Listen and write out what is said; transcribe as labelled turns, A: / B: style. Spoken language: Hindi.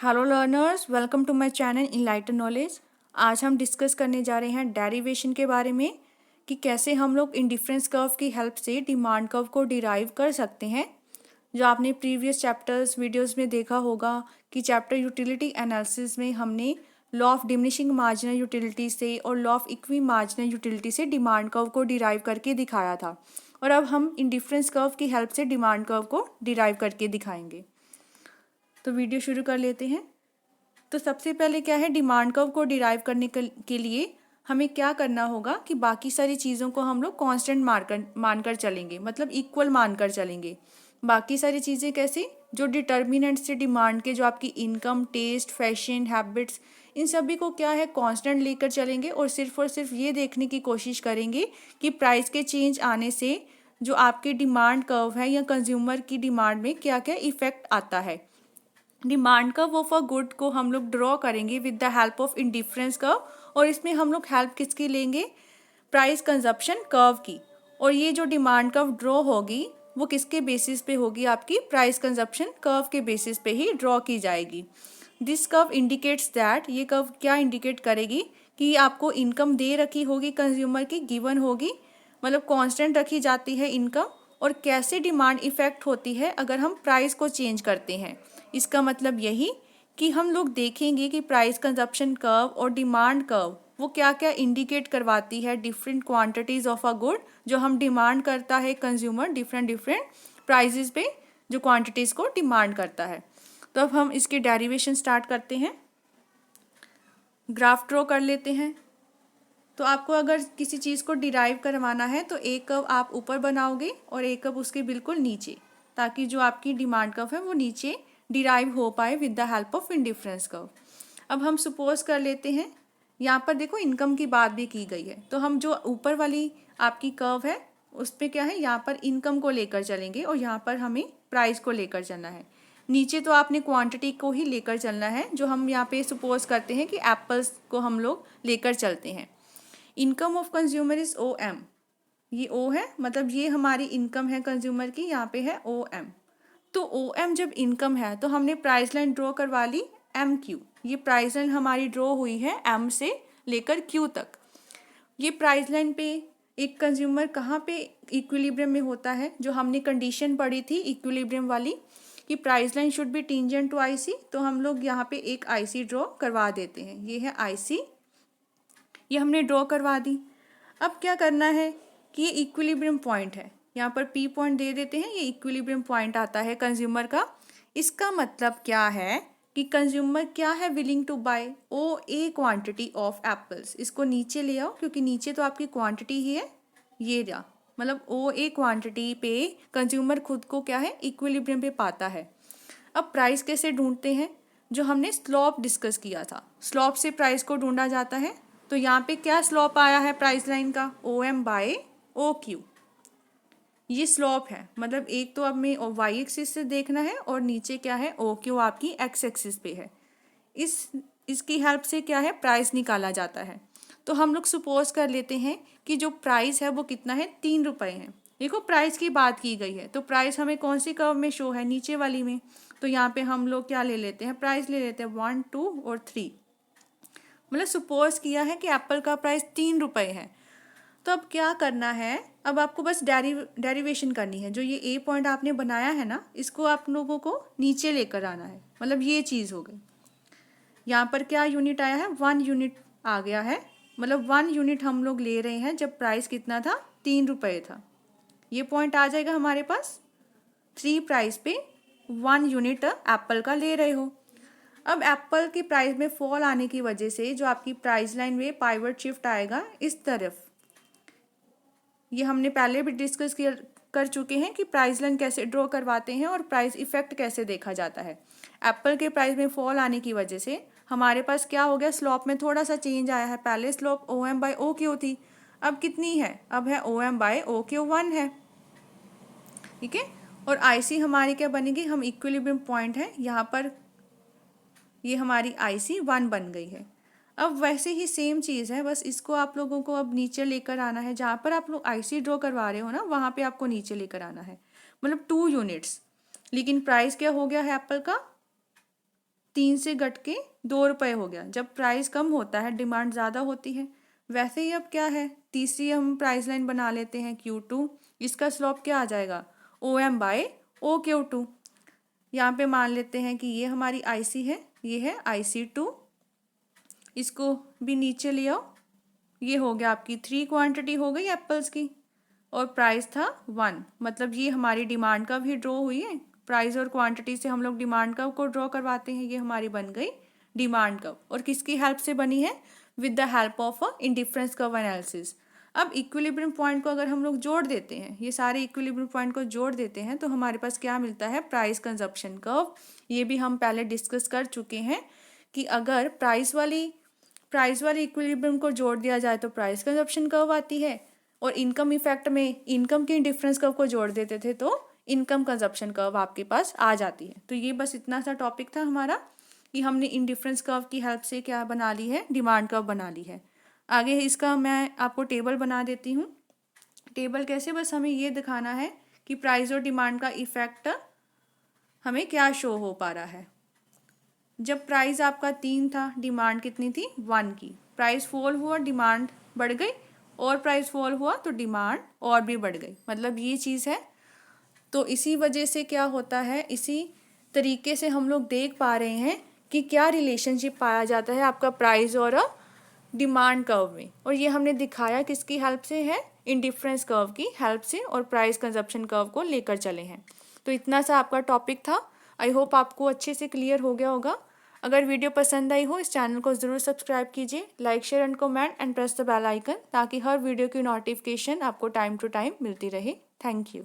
A: Hello learners, welcome to my channel enlighten knowledge. आज हम डिस्कस करने जा रहे हैं डेरिवेशन के बारे में कि कैसे हम लोग इंडिफरेंस कर्व की हेल्प से डिमांड कर्व को डिराइव कर सकते हैं। जो आपने प्रीवियस चैप्टर्स वीडियोस में देखा होगा कि चैप्टर यूटिलिटी एनालिसिस में हमने law of diminishing marginal utility से और law of equi marginal utility से डिमांड कर्व को डिराइव करके दिखाया था, और अब हम इंडिफरेंस कर्व की हेल्प से डिमांड कर्व को डिराइव करके दिखाएंगे। तो वीडियो शुरू कर लेते हैं। तो सबसे पहले क्या है, डिमांड कर्व को डिराइव करने के लिए हमें क्या करना होगा कि बाकी सारी चीज़ों को हम लोग कांस्टेंट मानकर चलेंगे, मतलब इक्वल मानकर चलेंगे। बाकी सारी चीज़ें कैसे, जो डिटर्मिनेंट से डिमांड के, जो आपकी इनकम, टेस्ट, फैशन, हैबिट्स, इन सभी को क्या है कांस्टेंट लेकर चलेंगे और सिर्फ ये देखने की कोशिश करेंगे कि प्राइस के चेंज आने से जो आपके डिमांड कर्व है या कंज्यूमर की डिमांड में क्या क्या इफेक्ट आता है। Demand curve of a good को हम लोग ड्रॉ करेंगे with the help of indifference curve, और इसमें हम लोग हेल्प किसकी लेंगे, प्राइस कंजप्शन कर्व की। और ये जो डिमांड कर्व ड्रॉ होगी वो किसके बेसिस पे होगी, आपकी प्राइस कंजप्शन कर्व के बेसिस पे ही ड्रॉ की जाएगी। दिस कर्व इंडिकेट्स दैट, ये कर्व क्या इंडिकेट करेगी कि आपको इनकम दे रखी होगी, कंज्यूमर की गिवन होगी, मतलब कांस्टेंट रखी जाती है इनकम, और कैसे डिमांड इफेक्ट होती है अगर हम प्राइस को चेंज करते हैं। इसका मतलब यही कि हम लोग देखेंगे कि प्राइस कंजप्शन कर्व और डिमांड कर्व वो क्या क्या इंडिकेट करवाती है different quantities of a good जो हम डिमांड करता है कंज्यूमर डिफरेंट प्राइजेस पे, जो क्वांटिटीज़ को डिमांड करता है। तो अब हम इसके डेरिवेशन स्टार्ट करते हैं। ग्राफ ड्रॉ कर लेते हैं। तो आपको अगर किसी चीज़ को डिराइव करवाना है तो एक कर्व आप ऊपर बनाओगे और एक कर्व उसके बिल्कुल नीचे, ताकि जो आपकी डिमांड कर्व है वो नीचे डिराइव हो पाए with the help of indifference curve. अब हम सपोज कर लेते हैं, यहाँ पर देखो इनकम की बात भी की गई है, तो हम जो ऊपर वाली आपकी कर्व है उस पर क्या है, यहाँ पर इनकम को लेकर चलेंगे और यहाँ पर हमें प्राइस को लेकर चलना है। नीचे तो आपने क्वांटिटी को ही लेकर चलना है, जो हम यहाँ पे सपोज करते हैं कि एप्पल्स को हम लोग लेकर चलते हैं। Income of consumer is O M, ये ओ है, मतलब ये हमारी इनकम है कंज्यूमर की, यहाँ पे है ओ एम। तो ओ एम जब इनकम है तो हमने प्राइस लाइन ड्रॉ करवा ली एम क्यू। ये प्राइस लाइन हमारी ड्रॉ हुई है एम से लेकर क्यू तक। ये प्राइस लाइन पे एक कंज्यूमर कहाँ पे इक्विलिब्रियम में होता है, जो हमने कंडीशन पढ़ी थी इक्विलिब्रियम वाली कि price line should be tangent to IC, तो हम लोग यहाँ पे एक आईसी ड्रॉ करवा देते हैं। ये है आईसी, ये हमने ड्रॉ करवा दी। अब क्या करना है कि ये इक्विलिब्रियम पॉइंट है, यहाँ पर पी पॉइंट दे देते हैं, ये इक्विलिब्रियम पॉइंट आता है कंज्यूमर का। इसका मतलब क्या है कि कंज्यूमर क्या है, willing to buy O A quantity of apples. इसको नीचे ले आओ क्योंकि नीचे तो आपकी क्वांटिटी ही है, ये रहा, मतलब ओ ए क्वांटिटी पे कंज्यूमर खुद को क्या है, इक्विलिब्रियम पे पाता है। अब प्राइस कैसे ढूंढते हैं, जो हमने स्लॉप डिस्कस किया था, स्लॉप से प्राइस को ढूंढा जाता है। तो यहाँ पे क्या स्लॉप आया है प्राइस लाइन का, O M by O Q, ये स्लॉप है। मतलब एक तो अब में वाई एक्सिस से देखना है और नीचे क्या है, ओ क्यू आपकी एक्स एक्सिस पे है। इसकी हेल्प से क्या है, प्राइस निकाला जाता है। तो हम लोग सपोज कर लेते हैं कि जो प्राइस है वो कितना है, 3 रुपये है। देखो प्राइस की बात की गई है, तो प्राइस हमें कौन सी कर्व में शो है, नीचे वाली में। तो यहाँ पे हम लोग क्या ले लेते हैं, प्राइस ले लेते हैं 1, 2 और 3। मतलब सपोज किया है कि एप्पल का प्राइस 3 रुपये है। तो अब क्या करना है, अब आपको बस डेरिवेशन करनी है। जो ये ए पॉइंट आपने बनाया है ना, इसको आप लोगों को नीचे लेकर आना है, मतलब ये चीज़ हो गई। यहाँ पर क्या यूनिट आया है, 1 यूनिट आ गया है, मतलब 1 यूनिट हम लोग ले रहे हैं जब प्राइस कितना था, 3 रुपये था। ये पॉइंट आ जाएगा हमारे पास, 3 प्राइस पे 1 यूनिट एप्पल का ले रहे हो। अब एप्पल की प्राइस में फॉल आने की वजह से जो आपकी प्राइस लाइन में पाइवट शिफ्ट आएगा इस तरफ। ये हमने पहले भी डिस्कस कर चुके हैं कि प्राइस लाइन कैसे ड्रॉ करवाते हैं और प्राइस इफेक्ट कैसे देखा जाता है। एप्पल के प्राइस में फॉल आने की वजह से हमारे पास क्या हो गया, स्लॉप में थोड़ा सा चेंज आया है। पहले slope O M by O Q थी, अब कितनी है, अब है O M by O Q 1 है। ठीक है, और आईसी हमारी क्या बनेगी, हम इक्विलिब्रियम पॉइंट है यहाँ पर, ये हमारी आईसी 1 बन गई है। अब वैसे ही सेम चीज़ है, बस इसको आप लोगों को अब नीचे लेकर आना है। जहाँ पर आप लोग आईसी ड्रॉ करवा रहे हो ना, वहाँ पे आपको नीचे लेकर आना है, मतलब 2 यूनिट्स। लेकिन प्राइस क्या हो गया है एप्पल का, 3 से घट के 2 रुपये हो गया। जब प्राइस कम होता है डिमांड ज़्यादा होती है। वैसे ही अब क्या है, तीसरी हम प्राइस लाइन बना लेते हैं Q2। इसका स्लोप क्या आ जाएगा, OM/OQ2। यहाँ पे मान लेते हैं कि ये हमारी IC है, ये है IC2। इसको भी नीचे ले आओ। ये हो गया आपकी 3 क्वांटिटी हो गई एप्पल्स की, और प्राइस था 1। मतलब ये हमारी डिमांड कर्व ही ड्रॉ हुई है। प्राइस और क्वांटिटी से हम लोग डिमांड कर्व को ड्रॉ करवाते हैं। ये हमारी बन गई डिमांड कर्व। और किसकी हेल्प से बनी है, with the help of a indifference curve analysis. अब इक्विलिब्रियम पॉइंट को अगर हम लोग जोड़ देते हैं, ये सारे इक्विलिब्रियम पॉइंट को जोड़ देते हैं, तो हमारे पास क्या मिलता है, प्राइस कंजप्शन कर्व। ये भी हम पहले डिस्कस कर चुके हैं कि अगर प्राइस वाली इक्विलिब्रियम को जोड़ दिया जाए तो प्राइस कंजप्शन कर्व आती है, और इनकम इफेक्ट में इनकम के डिफरेंस कर्व को जोड़ देते थे तो इनकम कंजप्शन कर्व आपके पास आ जाती है। तो ये बस इतना सा टॉपिक था हमारा कि हमने इन डिफरेंस कर्व की हेल्प से क्या बना ली है, डिमांड कर्व बना ली है। आगे इसका मैं आपको टेबल बना देती हूँ। टेबल कैसे, बस हमें ये दिखाना है कि प्राइस और डिमांड का इफेक्ट हमें क्या शो हो पा रहा है। जब प्राइस आपका 3 था, डिमांड कितनी थी, 1 की। प्राइस फॉल हुआ, डिमांड बढ़ गई, और प्राइस फॉल हुआ तो डिमांड और भी बढ़ गई। मतलब ये चीज़ है। तो इसी वजह से क्या होता है, इसी तरीके से हम लोग देख पा रहे हैं कि क्या रिलेशनशिप पाया जाता है आपका प्राइस और डिमांड कर्व में। और ये हमने दिखाया किसकी हेल्प से है, इंडिफरेंस कर्व की हेल्प से, और प्राइस कंजप्शन कर्व को लेकर चले हैं। तो इतना सा आपका टॉपिक था। आई होप आपको अच्छे से क्लियर हो गया होगा। अगर वीडियो पसंद आई हो, इस चैनल को ज़रूर सब्सक्राइब कीजिए, like share and comment and press the bell icon, ताकि हर वीडियो की नोटिफिकेशन आपको टाइम टू टाइम मिलती रहे। Thank you.